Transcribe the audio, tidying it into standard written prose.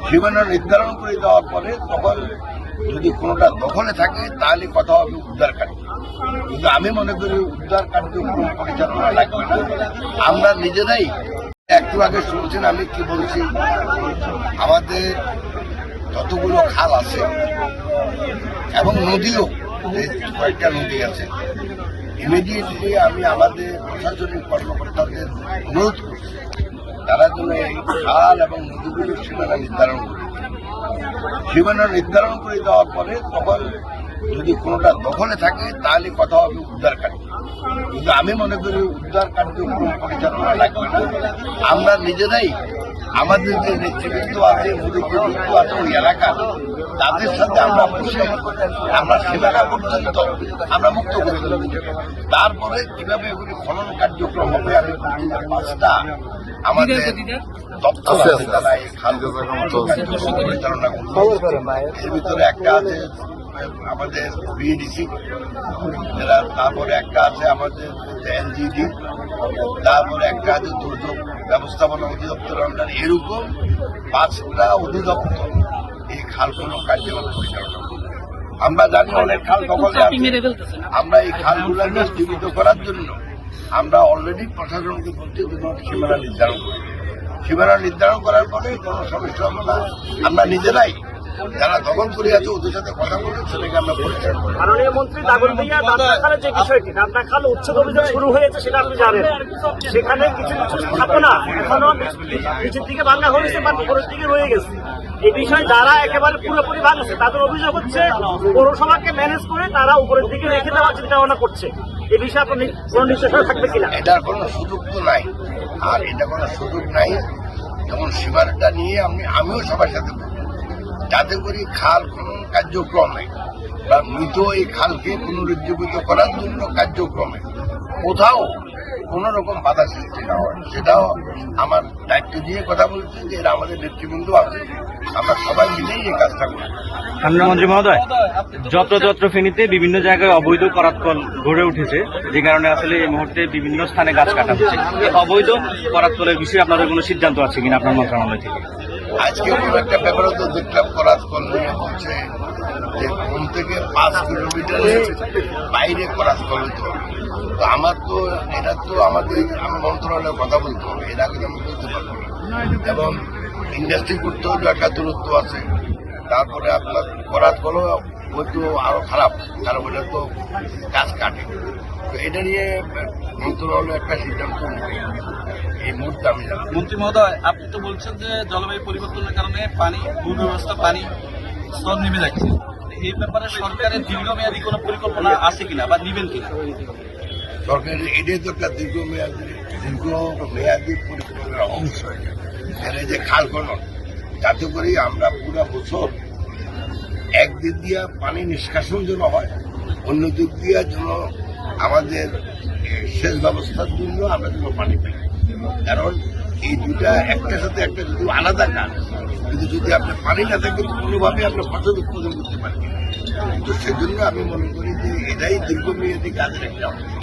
সীমানা নির্ধারণ করে দেওয়ার পরে তখন যদি কোনোটা দখলে থাকে তাহলে কথা হবে উদ্ধার কার্য। কিন্তু আমি মনে করি উদ্ধার কার্যক্রম পরিচালনা লাগবে না, আমরা নিজেরাই। একটু আগে শুনছেন আমি কি বলছি, আমাদের যতগুলো খাল আছে এবং নদীও, কয়েকটা নদী আছে, ইমিডিয়েটলি আমি আমাদের প্রশাসনিক কর্মকর্তাদের অনুরোধ করছি তারা যেন এই খাল এবং নদীগুলোর সীমানা নির্ধারণ করে। সীমানা নির্ধারণ করে দেওয়ার পরে তখন যদি কোনোটা দখলে থাকে তাহলে কথা হবে উদ্ধার কার্য। কিন্তু আমি মনে করি উদ্ধার কার্যক্রম পরিচালনা লাগবে না, আমরা নিজেরাই আমাদের যে নেতৃবৃন্দ আছে, মুরব্বীবৃন্দ আছে ওই এলাকা, তাদের সাথে আমরা বসে আমরা সীমানা পর্যন্ত আমরা মুক্ত করে দেব। তারপরে কিভাবে এগুলি খনন কার্যক্রম হবে, আমি 5টা আমাদের দপ্তর আছে তারা এই খালগুলো পরিচালনা করছে। এর ভিতরে একটা আছে আমাদের বিএডিসি, তারপরে একটা আছে আমাদের এনজিডি, তারপরে একটা আছে দুর্যোগ ব্যবস্থাপনা অধিদপ্তর আন্ডার। এরকম 5টা অধিদপ্তর এই খালগুলো কার্যক্রম পরিচালনা করবে। আমরা জানি অনেক খাল দখলে আছে, আমরা এই খালগুলোকে জীবিত করার জন্য আমরা অলরেডি প্রশাসনকে বলছি সীমানা নির্ধারণ করি। সীমানা নির্ধারণ করার পরে কোনো সমস্যা হবে না, আমরা নিজেরাই যারা দখল করে আছে ওদের সাথে কথা বলে সেটাকে আমরা পরিচালনা করি। মাননীয় মন্ত্রী দাগনভূঞা দাবনাখালের যে বিষয়টি, দাবনাখাল উচ্ছেদ অভিযান শুরু হয়েছে সেটা আপনি জানেন। সেখানে কিছু কিছু স্থাপনা এখনো নিচের দিকে ভাঙা হয়েছে বা উপরের দিকে রয়ে গেছে। এই বিষয়ে যারা একেবারে পুরোপুরি ভাঙছে তাদের অভিযোগ হচ্ছে পৌরসভাকে ম্যানেজ করে তারা উপরের দিকে রেখে দেওয়ার চিন্তা ভাবনা করছে। এই বিষয়ে আপনি কোনো নির্দেশনা থাকবে কিনা? এটার কোনো সুযোগ তো নাই, আর এটা কোনো সুযোগ নাই। যেমন সীমানাটা নিয়ে আমিও সবার সাথে বলবো যাতে করে খাল খনন কার্যক্রমে বা মৃত এই খালকে পুনরুজ্জীবিত করার জন্য কার্যক্রমে কোথাও কোন রকম বাধা সৃষ্টি না হয়, সেটাও আমার দায়িত্ব দিয়ে কথা বলছি যে এরা আমাদের নেতৃবৃন্দ আছে, আমরা সবাই মিলেই এই কাজটা করি। মন্ত্রী মহোদয়, যত্র ফেনীতে বিভিন্ন জায়গায় অবৈধ করাতকল গড়ে উঠেছে, যে কারণে আসলে এই মুহূর্তে বিভিন্ন স্থানে গাছ কাটা হচ্ছে। এই অবৈধ করাতকলের বিষয়ে আপনাদের কোনো সিদ্ধান্ত আছে কিনা আপনার মন্ত্রণালয় থেকে? আজকে কোনো একটা ব্যাপারে তো দেখলাম করাতকল নিয়ে বলছে যে কোন থেকে 5 কিলোমিটারের বাইরে করাতকল হতে হবে। তো আমার তো এটা তো আমাদের মন্ত্রণালয়ে কথা বলতে হবে, এর আগে আমি বলতে পারবো না। এবং ইন্ডাস্ট্রি করতেও একটা দূরত্ব আছে, তারপরে আপনার করাতকলও হয়তো আরো খারাপ, কারণ ওটা তো গাছ কাটে। তো এটা নিয়ে মন্ত্রণালয় একটা সিদ্ধান্ত নেবে এই মুহূর্তে আমি জানি। মন্ত্রী মহোদয়, আপনি তো বলছেন যে জলবায়ু পরিবর্তনের কারণে ভূব্যবস্থা পানি স্তর নেমে যাচ্ছে। এই ব্যাপারে সরকারের দীর্ঘমেয়াদী কোনো পরিকল্পনা আছে কিনা বা নিবেন কিনা? সরকারের এটাই তো একটা দীর্ঘমেয়াদী পরিকল্পনার অংশ। এখানে যে খাল খনন, যাতে করে আমরা পুরো বছর একদিক দিয়ে পানি নিষ্কাশন যেন হয়, অন্য দিক দিয়ে যেন আমাদের সেচ ব্যবস্থার জন্য আমরা যেন পানি পাই। কারণ এই দুটা একটার সাথে একটা যদি আলাদা কাজ, কিন্তু যদি আপনার পানি না থাকে কোনোভাবে আপনার ফসল উৎপাদন করতে পারবেন। তো সেজন্য আমি মনে করি যে এটাই দীর্ঘমেয়াদী কাজের একটা অংশ।